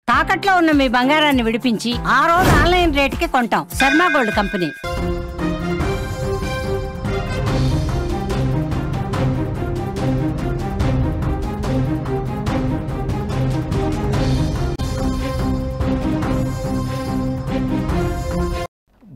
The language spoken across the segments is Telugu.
తాకట్లో ఉన్న మీ బంగారాన్ని విడిపించి ఆ రోజు ఆన్లైన్ రేటుకి కొంటాం. Sharma gold company.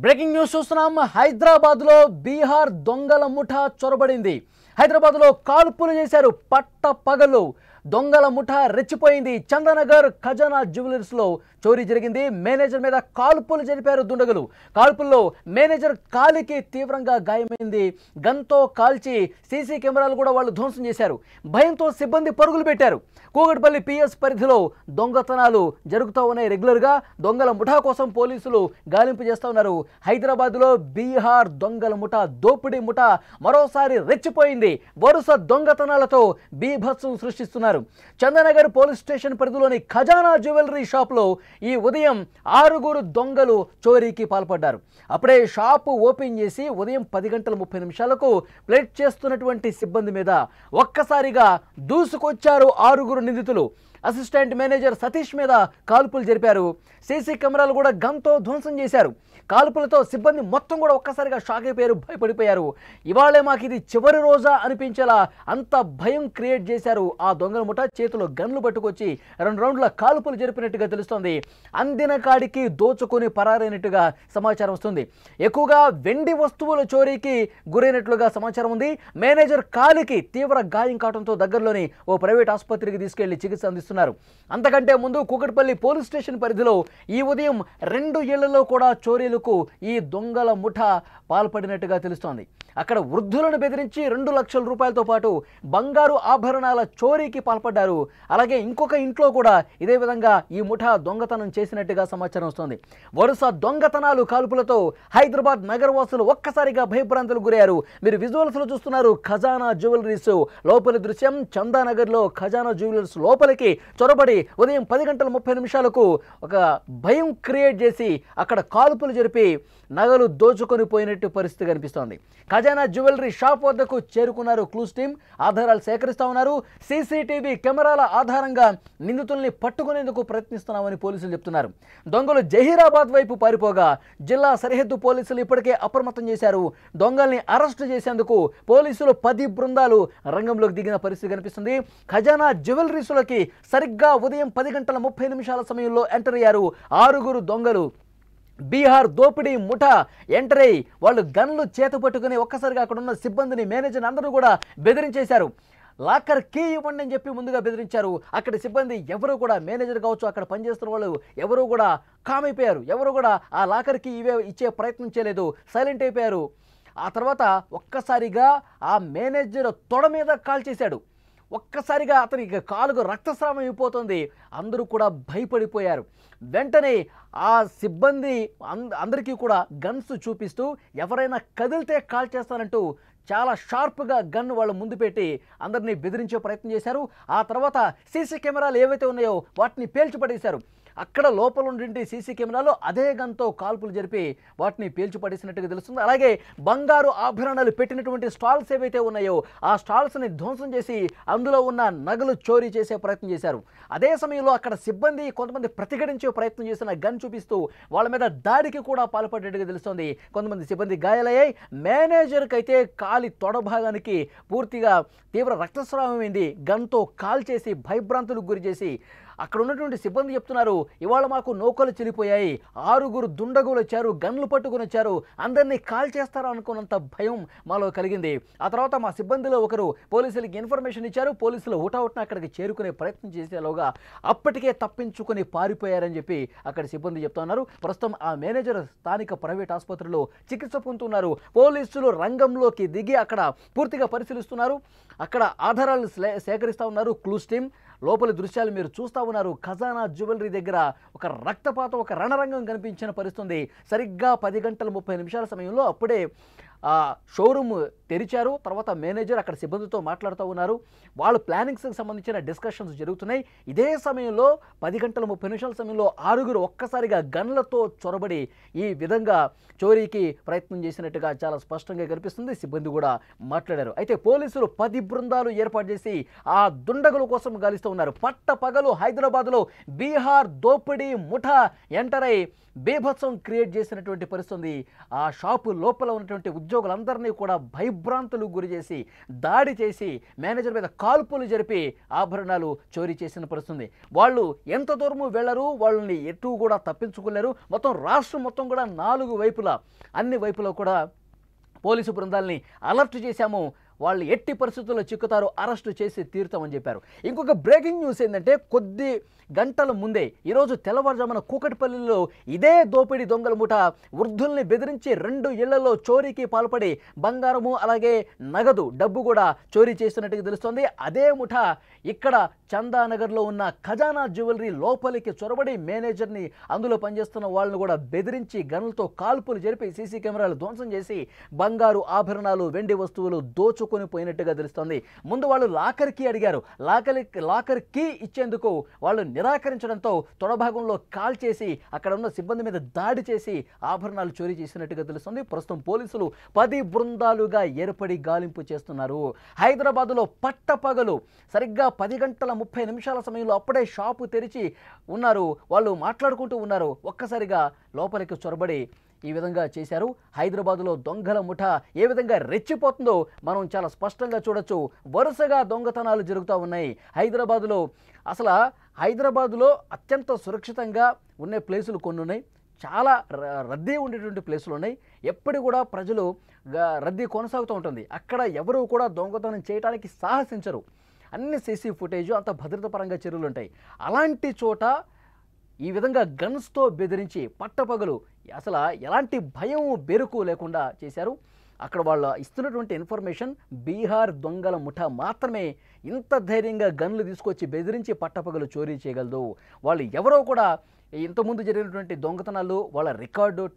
Breaking news చూస్తున్నాం. హైదరాబాద్ లో బీహార్ దొంగల ముఠా చొరబడింది. హైదరాబాద్ లో కాల్పులు చేశారు. పట్ట పగలు దొంగల ముఠా రెచ్చిపోయింది. చందనగర్ ఖజానా జ్యువెలర్స్ లో చోరీ జరిగింది. మేనేజర్ మీద కాల్పులు జరిపారు దుండగులు. కాల్పుల్లో మేనేజర్ కాలికి తీవ్రంగా గాయమైంది. గన్తో కాల్చి సీసీ కెమెరాలు కూడా వాళ్ళు ధ్వంసం చేశారు. భయంతో సిబ్బంది పరుగులు పెట్టారు. కూకట్పల్లి పిఎస్ పరిధిలో దొంగతనాలు జరుగుతూ ఉన్నాయి. రెగ్యులర్గా దొంగల ముఠా కోసం పోలీసులు గాలింపు చేస్తూ ఉన్నారు. హైదరాబాద్లో బీహార్ దొంగల ముఠా దోపిడీ ముఠా మరోసారి రెచ్చిపోయింది. వరుస దొంగతనాలతో బీభత్సం సృష్టిస్తున్నారు. చందనగర్ పోలీస్ స్టేషన్ పరిధిలోని ఖజానా జ్యువెలరీ షాప్లో ఈ ఉదయం 6 దొంగలు చోరీకి పాల్పడ్డారు. అప్పుడే షాపు ఓపెన్ చేసి ఉదయం 10:30 ప్లేట్ చేస్తున్నటువంటి సిబ్బంది మీద ఒక్కసారిగా దూసుకొచ్చారు 6 నిందితులు. అసిస్టెంట్ మేనేజర్ సతీష్ మీద కాల్పులు జరిపారు. సీసీ కెమెరాలు కూడా గన్తో ధ్వంసం చేశారు. కాల్పులతో సిబ్బంది మొత్తం కూడా ఒక్కసారిగా షాక్ అయిపోయారు, భయపడిపోయారు. ఇవాళే మాకు ఇది చివరి రోజా అనిపించేలా అంత భయం క్రియేట్ చేశారు. ఆ దొంగల ముఠా చేతిలో గన్లు పట్టుకొచ్చి 2 రౌండ్ల కాల్పులు జరిపినట్టుగా తెలుస్తోంది. అందిన కాడికి దోచుకొని పరారైనట్టుగా సమాచారం వస్తుంది. ఎక్కువగా వెండి వస్తువుల చోరీకి గురైనట్లుగా సమాచారం ఉంది. మేనేజర్ కాలికి తీవ్ర గాయం కావడంతో దగ్గరలోని ఓ ప్రైవేట్ ఆసుపత్రికి తీసుకెళ్లి చికిత్స అందిస్తున్నారు. అంతకంటే ముందు కూకట్పల్లి పోలీస్ స్టేషన్ పరిధిలో ఈ ఉదయం 2 ఇళ్లలో కూడా చోరీలకు ఈ దొంగల ముఠా పాల్పడినట్టుగా తెలుస్తోంది. అక్కడ వృద్ధులను బెదిరించి 2 లక్షల రూపాయలతో పాటు బంగారు ఆభరణాల చోరీకి పాల్పడ్డారు. అలాగే ఇంకొక ఇంట్లో కూడా ఇదే విధంగా ఈ ముఠా దొంగతనం చేసినట్టుగా సమాచారం వస్తుంది. వరుస దొంగతనాలు కాల్పులతో హైదరాబాద్ నగరవాసులు ఒక్కసారిగా భయభ్రాంతులకు గురయ్యారు. మీరు విజువల్స్లో చూస్తున్నారు ఖజానా జ్యువెలరీస్ లోపలి దృశ్యం. చందానగర్లో ఖజానా జ్యువెలర్స్ లోపలికి చొరబడి ఉదయం 10:30 ఒక భయం క్రియేట్ చేసి అక్కడ కాల్పులు జరిపి నగలు దోచుకొని పోయినట్టు పరిస్థితి కనిపిస్తోంది. ఖజానా జ్యువెలరీ షాప్ వద్దకు చేరుకున్నారు క్లూస్ టీం. ఆధారాలు సేకరిస్తూ ఉన్నారు. సీసీటీవీ కెమెరాల ఆధారంగా నిందితుల్ని పట్టుకునేందుకు ప్రయత్నిస్తున్నామని పోలీసులు చెప్తున్నారు. దొంగలు జహీరాబాద్ వైపు పారిపోగా జిల్లా సరిహద్దు పోలీసులు ఇప్పటికే అప్రమత్తం చేశారు. దొంగల్ని అరెస్టు చేసేందుకు పోలీసులు 10 బృందాలు రంగంలోకి దిగిన పరిస్థితి కనిపిస్తుంది. ఖజానా జ్యువెలరీస్లోకి సరిగ్గా ఉదయం 10:30 సమయంలో ఎంటర్ అయ్యారు 6 దొంగలు. బీహార్ దోపిడీ ముఠా ఎంటర్ అయ్యి వాళ్ళు గన్లు చేత పట్టుకుని ఒక్కసారిగా అక్కడ ఉన్న సిబ్బందిని, మేనేజర్ అందరూ కూడా బెదిరించేశారు. లాకర్ కీ ఇవ్వండి అని చెప్పి ముందుగా బెదిరించారు. అక్కడ సిబ్బంది ఎవరు కూడా, మేనేజర్ కావచ్చు, అక్కడ పనిచేస్తున్న వాళ్ళు ఎవరు కూడా కామ్ అయిపోయారు. ఎవరు కూడా ఆ లాకర్ కీ ఇచ్చే ప్రయత్నం చేయలేదు, సైలెంట్ అయిపోయారు. ఆ తర్వాత ఒక్కసారిగా ఆ మేనేజర్ తొడ మీద కాల్ చేశాడు. ఒక్కసారిగా అతనికి కాలుకు రక్తస్రావం అయిపోతుంది. అందరూ కూడా భయపడిపోయారు. వెంటనే ఆ సిబ్బంది అందరికీ కూడా గన్స్ చూపిస్తూ ఎవరైనా కదిలితే కాల్ చేస్తానంటూ చాలా షార్ప్గా గన్ వాళ్ళ ముందు పెట్టి అందరినీ బెదిరించే ప్రయత్నం చేశారు. ఆ తర్వాత సీసీ కెమెరాలు ఏవైతే ఉన్నాయో వాటిని పేల్చిపడేశారు. అక్కడ లోపల ఉండి సీసీ కెమెరాలో అదే గన్తో కాల్పులు జరిపి వాటిని పేల్చిపడేసినట్టుగా తెలుస్తుంది. అలాగే బంగారు ఆభరణాలు పెట్టినటువంటి స్టాల్స్ ఏవైతే ఉన్నాయో ఆ స్టాల్స్ని ధ్వంసం చేసి అందులో ఉన్న నగలు చోరీ చేసే ప్రయత్నం చేశారు. అదే సమయంలో అక్కడ సిబ్బంది కొంతమంది ప్రతిఘటించే ప్రయత్నం చేసిన గన్ చూపిస్తూ వాళ్ళ మీద దాడికి కూడా పాల్పడ్డట్టుగా తెలుస్తోంది. కొంతమంది సిబ్బంది గాయాలయ్యాయి. మేనేజర్కి అయితే కాలి తొడ భాగానికి పూర్తిగా తీవ్ర రక్తస్రావం అయింది. గన్తో కాల్ చేసి భయభ్రాంతులకు గురి చేసి అక్కడ ఉన్నటువంటి సిబ్బంది చెప్తున్నారు, ఇవాళ మాకు నౌకలు చెల్లిపోయాయి, 6 దుండగులు వచ్చారు, గన్లు పట్టుకుని వచ్చారు, అందరినీ కాల్ చేస్తారా అనుకున్నంత భయం మాలో కలిగింది. ఆ తర్వాత మా సిబ్బందిలో ఒకరు పోలీసులకి ఇన్ఫర్మేషన్ ఇచ్చారు. పోలీసులు హుటాహుటిన అక్కడికి చేరుకునే ప్రయత్నం చేసేలోగా అప్పటికే తప్పించుకొని పారిపోయారని చెప్పి అక్కడ సిబ్బంది చెప్తున్నారు. ప్రస్తుతం ఆ మేనేజర్ స్థానిక ప్రైవేట్ ఆసుపత్రిలో చికిత్స పొందుతున్నారు. పోలీసులు రంగంలోకి దిగి అక్కడ పూర్తిగా పరిశీలిస్తున్నారు. అక్కడ ఆధారాలు సేకరిస్తూ ఉన్నారు క్లూస్ టీం. లోపలి దృశ్యాలు మీరు చూస్తూ ఉన్నారు. ఖజానా జ్యువెలరీ దగ్గర ఒక రక్తపాతం, ఒక రణరంగం కనిపించిన పరిస్థితి. సరిగ్గా 10:30 సమయంలో అప్పుడే షోరూమ్ తెరిచారు. తర్వాత మేనేజర్ అక్కడ సిబ్బందితో మాట్లాడుతూ ఉన్నారు. వాళ్ళు ప్లానింగ్స్కి సంబంధించిన డిస్కషన్స్ జరుగుతున్నాయి. ఇదే సమయంలో 10:30 సమయంలో 6 ఒక్కసారిగా గన్లతో చొరబడి ఈ విధంగా చోరీకి ప్రయత్నం చేసినట్టుగా చాలా స్పష్టంగా కనిపిస్తుంది. సిబ్బంది కూడా మాట్లాడారు. అయితే పోలీసులు 10 బృందాలు ఏర్పాటు చేసి ఆ దుండగుల కోసం గాలిస్తూ ఉన్నారు. పట్టపగలు హైదరాబాద్లో బీహార్ దోపిడీ ముఠా ఎంటర్ అయి బీభత్సం క్రియేట్ చేసినటువంటి పరిస్థితి. ఆ షాపు లోపల ఉన్నటువంటి ఉద్యోగులందరినీ కూడా భయభ్రాంతులకు గురి చేసి దాడి చేసి మేనేజర్ మీద కాల్పులు జరిపి ఆభరణాలు చోరీ చేసిన పరిస్థితి. వాళ్ళు ఎంత దూరము వెళ్ళరు, వాళ్ళని ఎటు కూడా తప్పించుకోలేరు. మొత్తం రాష్ట్రం మొత్తం కూడా 4 వైపులా అన్ని వైపులో కూడా పోలీసు బృందాలని అలర్ట్ చేశాము, వాళ్ళు ఎట్టి పరిస్థితుల్లో చిక్కుతారు, అరెస్టు చేసి తీరుతామని చెప్పారు. ఇంకొక బ్రేకింగ్ న్యూస్ ఏంటంటే కొద్ది గంటల ముందే ఈరోజు తెల్లవారుజామున కూకట్పల్లిలో ఇదే దోపిడీ దొంగల ముఠ వృద్ధుల్ని బెదిరించి 2 ఇళ్లలో చోరీకి పాల్పడి బంగారము అలాగే నగదు డబ్బు కూడా చోరీ చేస్తున్నట్టుగా తెలుస్తోంది. అదే ముఠ ఇక్కడ చందానగర్లో ఉన్న ఖజానా జ్యువెలరీ లోపలికి చొరబడి మేనేజర్ని అందులో పనిచేస్తున్న వాళ్ళని కూడా బెదిరించి గన్లతో కాల్పులు జరిపి సీసీ కెమెరాలు ధ్వంసం చేసి బంగారు ఆభరణాలు వెండి వస్తువులు దోచుకొని పోయినట్టుగా తెలుస్తోంది. ముందు వాళ్ళు లాకర్ కీ అడిగారు. లాకర్ కీ ఇచ్చేందుకు వాళ్ళు నిరాకరించడంతో తొడభాగంలో కాల్ చేసి అక్కడ ఉన్న సిబ్బంది మీద దాడి చేసి ఆభరణాలు చోరీ చేసినట్టుగా తెలుస్తుంది. ప్రస్తుతం పోలీసులు 10 బృందాలుగా ఏర్పడి గాలింపు చేస్తున్నారు. హైదరాబాదులో పట్టపగలు సరిగ్గా 10:30 సమయంలో అప్పుడే షాపు తెరిచి ఉన్నారు. వాళ్ళు మాట్లాడుకుంటూ ఉన్నారు. ఒక్కసారిగా లోపలికి చొరబడి ఈ విధంగా చేశారు. హైదరాబాదులో దొంగల ముఠ ఏ విధంగా రెచ్చిపోతుందో మనం చాలా స్పష్టంగా చూడొచ్చు. వరుసగా దొంగతనాలు జరుగుతూ ఉన్నాయి హైదరాబాదులో. అసలు హైదరాబాదులో అత్యంత సురక్షితంగా ఉండే ప్లేసులు కొన్ని ఉన్నాయి, చాలా రద్దీ ఉండేటువంటి ప్లేసులు ఉన్నాయి. ఎప్పుడు కూడా ప్రజలు రద్దీ కొనసాగుతూ ఉంటుంది. అక్కడ ఎవరు కూడా దొంగతనం చేయడానికి సాహసించరు. అన్ని సీసీ ఫుటేజ్ అంత భద్రత పరంగా చర్యలు ఉంటాయి. అలాంటి చోట ఈ విధంగా గన్స్తో బెదిరించి పట్టపగలు అసలు ఎలాంటి భయం బెరుకు లేకుండా చేశారు. అక్కడ వాళ్ళు ఇస్తున్నటువంటి ఇన్ఫర్మేషన్ బీహార్ దొంగల ముఠ మాత్రమే ఇంత ధైర్యంగా గన్లు తీసుకొచ్చి బెదిరించి పట్టపగలు చోరీ చేయగలదు. వాళ్ళు ఎవరో కూడా ఇంతకుముందు జరిగినటువంటి దొంగతనాలు వాళ్ళ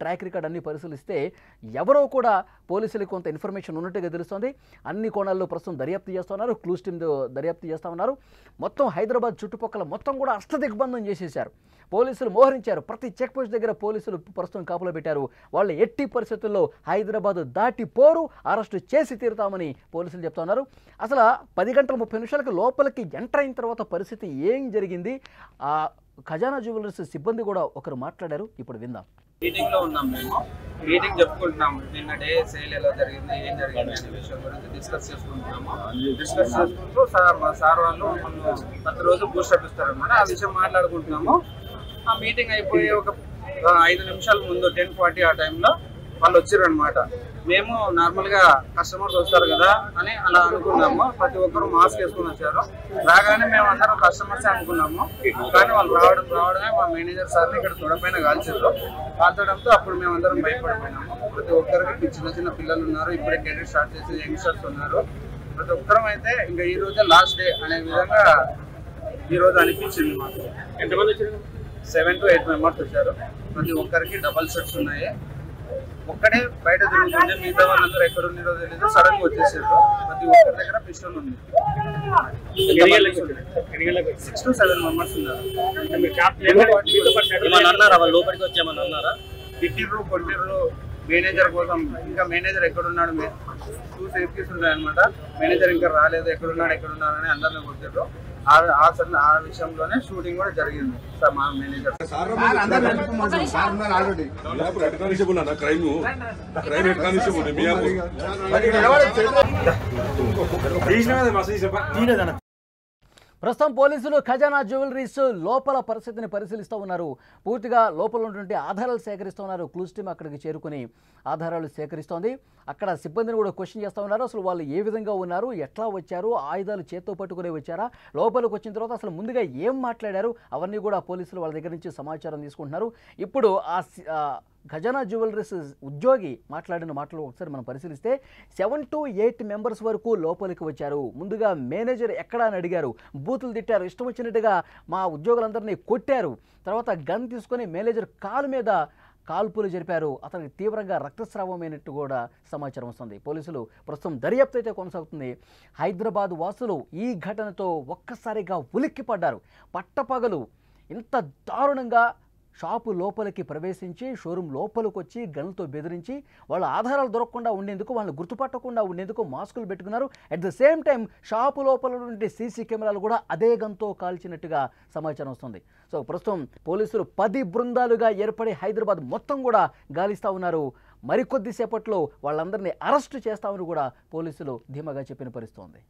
ట్రాక్ రికార్డ్ అన్ని పరిశీలిస్తే ఎవరో కూడా పోలీసులకు కొంత ఇన్ఫర్మేషన్ ఉన్నట్టుగా తెలుస్తుంది. అన్ని కోణాల్లో ప్రస్తుతం దర్యాప్తు చేస్తున్నారు. క్లూస్ టీమ్ దర్యాప్తు చేస్తూ ఉన్నారు. మొత్తం హైదరాబాద్ చుట్టుపక్కల మొత్తం కూడా అష్టదిగ్బంధం చేసేశారు. పోలీసులు మోహరించారు. ప్రతి చెక్ పోస్ట్ దగ్గర పోలీసులు ప్రస్తుతం కాపులో పెట్టారు. వాళ్ళు ఎట్టి పరిస్థితుల్లో హైదరాబాద్ దాటిపోరు, అరెస్టు చేసి తీరుతామని పోలీసులు చెప్తా ఉన్నారు. అసలు 10:30 లోపలికి ఎంటర్ అయిన తర్వాత పరిస్థితి ఏం జరిగింది, ఆ ఖజానా జ్యువెలర్స్ సిబ్బంది కూడా ఒకరు మాట్లాడారు. ఇప్పుడు విందాం. మీటింగ్ లో ఉన్నాం. మేము మీటింగ్ చెప్పుకుంటున్నాము. నిన్న డే సేల్ ఎలా జరిగింది, ఏం జరిగింది అనే విషయం గురించి డిస్కస్ చేసుకుంటున్నాము. డిస్కస్ చేసుకుంటూ మా సార్ వాళ్ళు ప్రతి రోజు బూస్టప్ ఇస్తారనమాట. ఆ విషయం మాట్లాడుకుంటున్నాము. ఆ మీటింగ్ అయిపోయి ఒక 5 నిమిషాల ముందు 10:40 ఆ టైంలో వాళ్ళు వచ్చారనమాట. మేము నార్మల్గా కస్టమర్స్ వస్తారు కదా అని అలా అనుకున్నాము. ప్రతి ఒక్కరు మాస్క్ వేసుకుని వచ్చారు. రాగానే మేము అందరం కస్టమర్సే అనుకున్నాము. కానీ వాళ్ళు రావడమే మా మేనేజర్ సార్ని ఇక్కడ తొడపైన కాల్చారు. కాల్చడంతో అప్పుడు మేము అందరం భయపడిపోయినాము. ప్రతి ఒక్కరికి చిన్న పిల్లలు ఉన్నారు, ఇప్పుడే కెరీర్ స్టార్ట్ చేసి యంగ్స్టర్స్ ఉన్నారు. ప్రతి ఒక్కరం అయితే ఇంకా ఈ రోజే లాస్ట్ డే అనే విధంగా ఈ రోజు అనిపించింది మాకు. ఎంతమంది వచ్చారు? 7 to 8 మెంబర్స్ వచ్చారు. ప్రతి ఒక్కరికి డబల్ సెట్స్ ఉన్నాయి. ఒక్కడే బయట తిరుగుతుంది, మిగతా వాళ్ళందరూ ఎక్కడ ఉన్నారో తెలియదు. సడన్ గా వచ్చేసారు. ప్రతి ఒక్కరి దగ్గర పిస్టల్ ఉంది. 6 to 7 మెంబర్స్ ఉన్నారు. లోపలికి వచ్చామని అన్నారా? కొట్టిర్రు మేనేజర్ కోసం. ఇంకా మేనేజర్ ఎక్కడున్నాడు, 2 సేఫ్టీస్ ఉంటాయన్నమాట. మేనేజర్ ఇంకా రాలేదు, ఎక్కడున్నాడు అని అందరినీ కొట్టారు. ఆ విషయంలోనే షూటింగ్ కూడా జరిగింది. సార్ మా మేనేజర్ ప్రస్తుతం పోలీసులు ఖజానా జ్యువెలరీస్ లోపల పరిస్థితిని పరిశీలిస్తూ ఉన్నారు. పూర్తిగా లోపల ఉన్నటువంటి ఆధారాలు సేకరిస్తూ ఉన్నారు. క్లూస్ టీమ్ అక్కడికి చేరుకుని ఆధారాలు సేకరిస్తోంది. అక్కడ సిబ్బందిని కూడా క్వశ్చన్ చేస్తూ ఉన్నారు. అసలు వాళ్ళు ఏ విధంగా ఉన్నారు, ఎట్లా వచ్చారు, ఆయుధాలు చేత్తో పట్టుకునే వచ్చారా, లోపలికి వచ్చిన తర్వాత అసలు ముందుగా ఏం మాట్లాడారు, అవన్నీ కూడా పోలీసులు వాళ్ళ దగ్గర నుంచి సమాచారం తీసుకుంటున్నారు. ఇప్పుడు ఆ ఖజానా జ్యువెలరీస్ ఉద్యోగి మాట్లాడిన మాటలు ఒకసారి మనం పరిశీలిస్తే 7 to 8 మెంబర్స్ వరకు లోపలికి వచ్చారు. ముందుగా మేనేజర్ ఎక్కడా అని అడిగారు, బూతులు తిట్టారు, ఇష్టం వచ్చినట్టుగా మా ఉద్యోగులందరినీ కొట్టారు. తర్వాత గన్ తీసుకొని మేనేజర్ కాలు మీద కాల్పులు జరిపారు. అతనికి తీవ్రంగా రక్తస్రావమైనట్టు కూడా సమాచారం వస్తుంది. పోలీసులు ప్రస్తుతం దర్యాప్తు అయితే కొనసాగుతుంది. హైదరాబాద్ వాసులు ఈ ఘటనతో ఒక్కసారిగా ఉలిక్కిపడ్డారు. పట్టపగలు ఇంత దారుణంగా షాపు లోపలికి ప్రవేశించి షోరూమ్ లోపలికి వచ్చి గన్లతో బెదిరించి వాళ్ళ ఆధారాలు దొరకకుండా ఉండేందుకు, వాళ్ళని గుర్తుపట్టకుండా ఉండేందుకు మాస్కులు పెట్టుకున్నారు. At the same time shop లోపల నుండి సీసీ కెమెరాలు కూడా అదే గన్తో కాల్చినట్టుగా సమాచారం వస్తుంది. సో ప్రస్తుతం పోలీసులు 10 బృందాలుగా ఏర్పడి హైదరాబాద్ మొత్తం కూడా గాలిస్తూ ఉన్నారు. మరికొద్దిసేపట్లో వాళ్ళందరినీ అరెస్టు చేస్తామని కూడా పోలీసులు ధీమాగా చెప్పిన పరిస్థితి ఉంది.